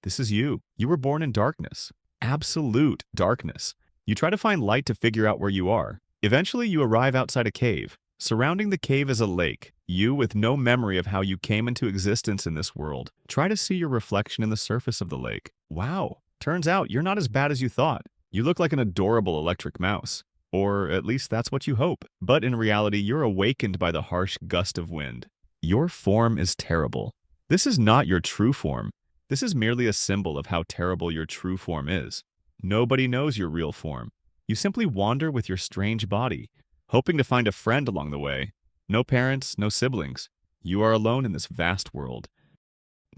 This is you. You were born in darkness. Absolute darkness. You try to find light to figure out where you are. Eventually, you arrive outside a cave. Surrounding the cave is a lake. You, with no memory of how you came into existence in this world, try to see your reflection in the surface of the lake. Wow. Turns out you're not as bad as you thought. You look like an adorable electric mouse. Or at least that's what you hope. But in reality, you're awakened by the harsh gust of wind. Your form is terrible. This is not your true form. This is merely a symbol of how terrible your true form is. Nobody knows your real form. You simply wander with your strange body, hoping to find a friend along the way. No parents, no siblings. You are alone in this vast world.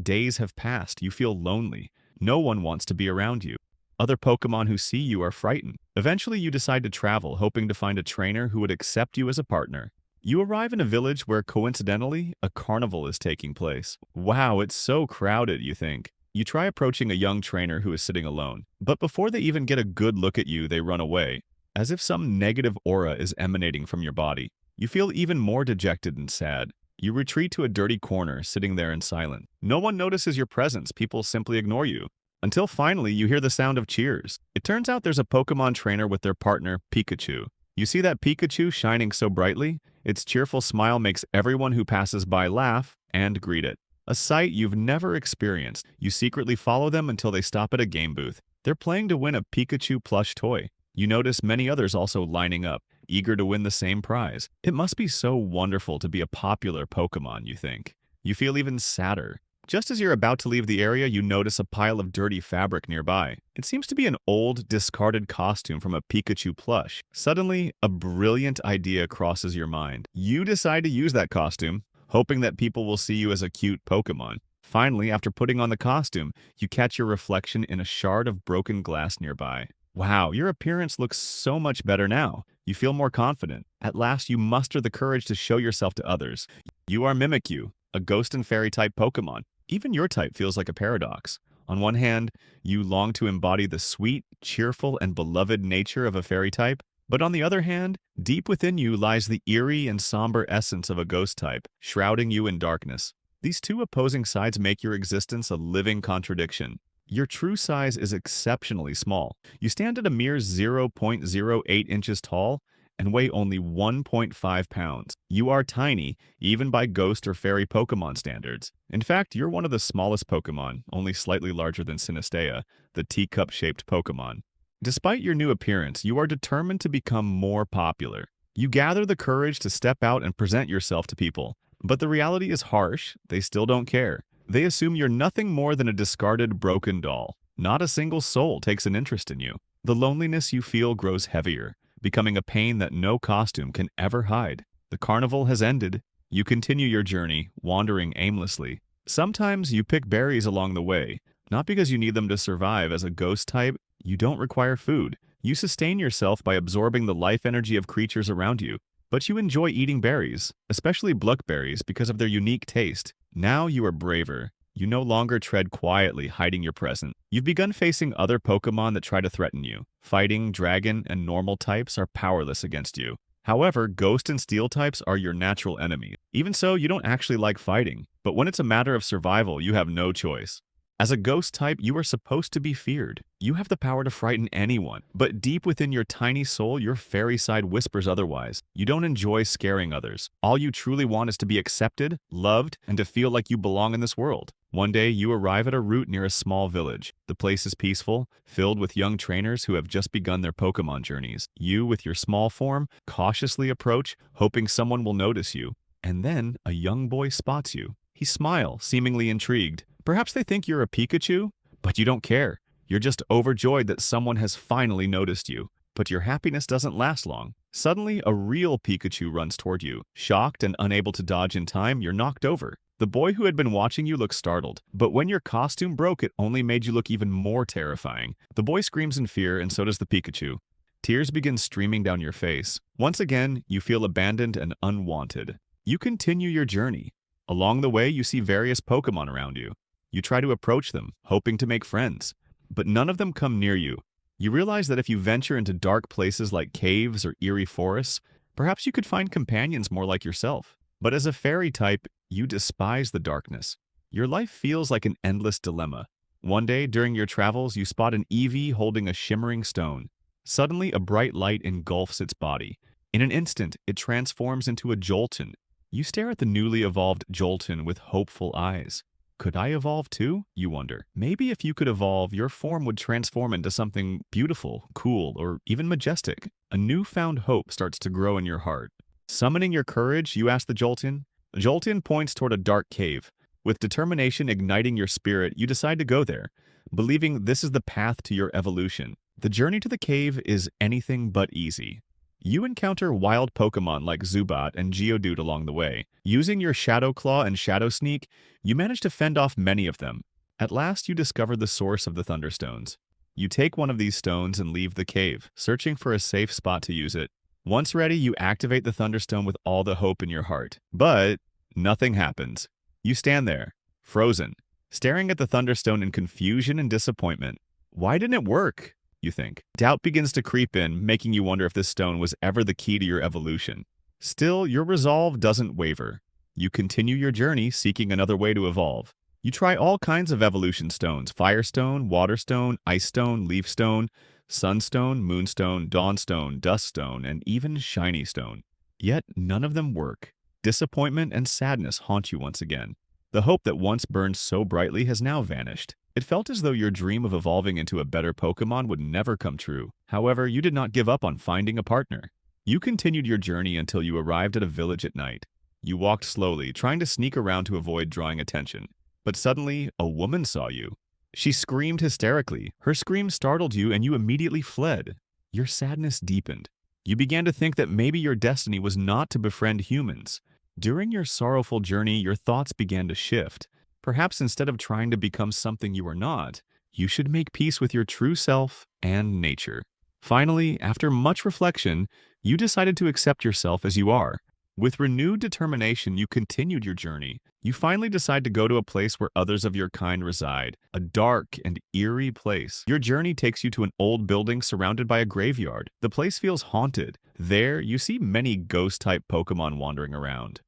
Days have passed. You feel lonely. No one wants to be around you. Other Pokemon who see you are frightened. Eventually, you decide to travel, hoping to find a trainer who would accept you as a partner. You arrive in a village where, coincidentally, a carnival is taking place. Wow, it's so crowded, you think. You try approaching a young trainer who is sitting alone, but before they even get a good look at you, they run away, as if some negative aura is emanating from your body. You feel even more dejected and sad. You retreat to a dirty corner, sitting there in silence. No one notices your presence, people simply ignore you. Until finally, you hear the sound of cheers. It turns out there's a Pokemon trainer with their partner, Pikachu. You see that Pikachu shining so brightly? Its cheerful smile makes everyone who passes by laugh and greet it. A sight you've never experienced. You secretly follow them until they stop at a game booth. They're playing to win a Pikachu plush toy. You notice many others also lining up, eager to win the same prize. It must be so wonderful to be a popular Pokemon, you think. You feel even sadder. Just as you're about to leave the area, you notice a pile of dirty fabric nearby. It seems to be an old, discarded costume from a Pikachu plush. Suddenly, a brilliant idea crosses your mind. You decide to use that costume, hoping that people will see you as a cute Pokemon. Finally, after putting on the costume, you catch your reflection in a shard of broken glass nearby. Wow, your appearance looks so much better now. You feel more confident. At last, you muster the courage to show yourself to others. You are Mimikyu, a ghost and fairy type Pokemon. Even your type feels like a paradox. On one hand, you long to embody the sweet, cheerful, and beloved nature of a fairy type. But on the other hand, deep within you lies the eerie and somber essence of a ghost type, shrouding you in darkness. These two opposing sides make your existence a living contradiction. Your true size is exceptionally small. You stand at a mere 0.08 inches tall and weigh only 1.5 pounds. You are tiny, even by ghost or fairy Pokemon standards. In fact, you're one of the smallest Pokemon, only slightly larger than Sinistea, the teacup-shaped Pokemon. Despite your new appearance, you are determined to become more popular. You gather the courage to step out and present yourself to people. But the reality is harsh. They still don't care. They assume you're nothing more than a discarded, broken doll. Not a single soul takes an interest in you. The loneliness you feel grows heavier, becoming a pain that no costume can ever hide. The carnival has ended. You continue your journey, wandering aimlessly. Sometimes you pick berries along the way, not because you need them to survive. As a ghost type, you don't require food. You sustain yourself by absorbing the life energy of creatures around you. But you enjoy eating berries, especially blackberries, because of their unique taste. Now you are braver. You no longer tread quietly, hiding your presence. You've begun facing other Pokemon that try to threaten you. Fighting, dragon, and normal types are powerless against you. However, ghost and steel types are your natural enemy. Even so, you don't actually like fighting. But when it's a matter of survival, you have no choice. As a ghost type, you are supposed to be feared. You have the power to frighten anyone. But deep within your tiny soul, your fairy side whispers otherwise. You don't enjoy scaring others. All you truly want is to be accepted, loved, and to feel like you belong in this world. One day, you arrive at a route near a small village. The place is peaceful, filled with young trainers who have just begun their Pokemon journeys. You, with your small form, cautiously approach, hoping someone will notice you. And then, a young boy spots you. He smiles, seemingly intrigued. Perhaps they think you're a Pikachu, but you don't care. You're just overjoyed that someone has finally noticed you. But your happiness doesn't last long. Suddenly, a real Pikachu runs toward you. Shocked and unable to dodge in time, you're knocked over. The boy who had been watching you looks startled, but when your costume broke, it only made you look even more terrifying. The boy screams in fear, and so does the Pikachu. Tears begin streaming down your face. Once again, you feel abandoned and unwanted. You continue your journey. Along the way, you see various Pokemon around you. You try to approach them, hoping to make friends, but none of them come near you. You realize that if you venture into dark places like caves or eerie forests, perhaps you could find companions more like yourself. But as a fairy type, you despise the darkness. Your life feels like an endless dilemma. One day, during your travels, you spot an Eevee holding a shimmering stone. Suddenly, a bright light engulfs its body. In an instant, it transforms into a Jolton. You stare at the newly evolved Jolton with hopeful eyes. Could I evolve too? You wonder. Maybe if you could evolve, your form would transform into something beautiful, cool, or even majestic. A newfound hope starts to grow in your heart. Summoning your courage, you ask the Jolton. Jolton points toward a dark cave. With determination igniting your spirit, you decide to go there, believing this is the path to your evolution. The journey to the cave is anything but easy. You encounter wild Pokemon like Zubat and Geodude along the way. Using your Shadow Claw and Shadow Sneak, you manage to fend off many of them. At last, you discover the source of the Thunderstones. You take one of these stones and leave the cave, searching for a safe spot to use it. Once ready, you activate the Thunderstone with all the hope in your heart. But nothing happens. You stand there, frozen, staring at the Thunderstone in confusion and disappointment. Why didn't it work? You think. Doubt begins to creep in, making you wonder if this stone was ever the key to your evolution. Still, your resolve doesn't waver. You continue your journey, seeking another way to evolve. You try all kinds of evolution stones: Firestone, Waterstone, Ice Stone, Leaf Stone, Sunstone, Moonstone, Dawnstone, Duststone, and even Shiny Stone. Yet none of them work. Disappointment and sadness haunt you once again. The hope that once burned so brightly has now vanished. It felt as though your dream of evolving into a better Pokemon would never come true. However, you did not give up on finding a partner. You continued your journey until you arrived at a village at night. You walked slowly, trying to sneak around to avoid drawing attention. But suddenly, a woman saw you. She screamed hysterically. Her scream startled you and you immediately fled. Your sadness deepened. You began to think that maybe your destiny was not to befriend humans. During your sorrowful journey, your thoughts began to shift. Perhaps instead of trying to become something you are not, you should make peace with your true self and nature. Finally, after much reflection, you decided to accept yourself as you are. With renewed determination, you continued your journey. You finally decide to go to a place where others of your kind reside, a dark and eerie place. Your journey takes you to an old building surrounded by a graveyard. The place feels haunted. There, you see many ghost-type Pokemon wandering around.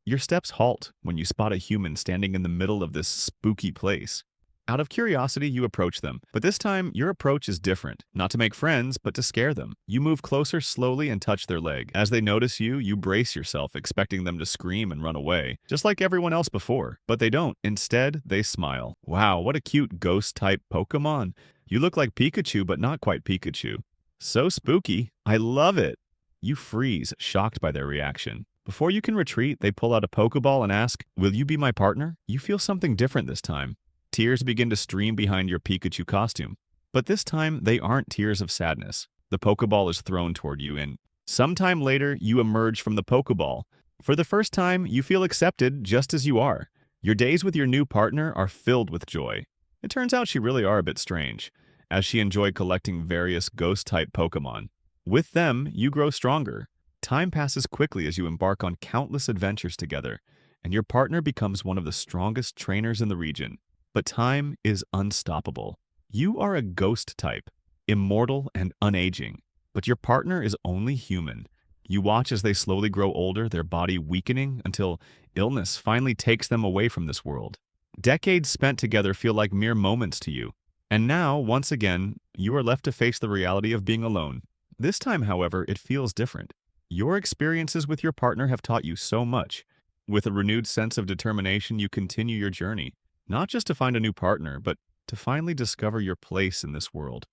Your steps halt when you spot a human standing in the middle of this spooky place. Out of curiosity, you approach them, but this time your approach is different. Not to make friends, but to scare them. You move closer slowly and touch their leg. As they notice you, you brace yourself, expecting them to scream and run away, just like everyone else before. But they don't. Instead, they smile. Wow, what a cute ghost-type Pokemon. You look like Pikachu, but not quite Pikachu. So spooky. I love it. You freeze, shocked by their reaction. Before you can retreat, they pull out a Pokeball and ask, "Will you be my partner?" You feel something different this time. Tears begin to stream behind your Pikachu costume. But this time, they aren't tears of sadness. The Pokeball is thrown toward you, and sometime later, you emerge from the Pokeball. For the first time, you feel accepted just as you are. Your days with your new partner are filled with joy. It turns out you really are a bit strange, as she enjoyed collecting various ghost-type Pokemon. With them, you grow stronger. Time passes quickly as you embark on countless adventures together, and your partner becomes one of the strongest trainers in the region. But time is unstoppable. You are a ghost type, immortal and unaging, but your partner is only human. You watch as they slowly grow older, their body weakening until illness finally takes them away from this world. Decades spent together feel like mere moments to you. And now, once again, you are left to face the reality of being alone. This time, however, it feels different. Your experiences with your partner have taught you so much. With a renewed sense of determination, you continue your journey, not just to find a new partner, but to finally discover your place in this world.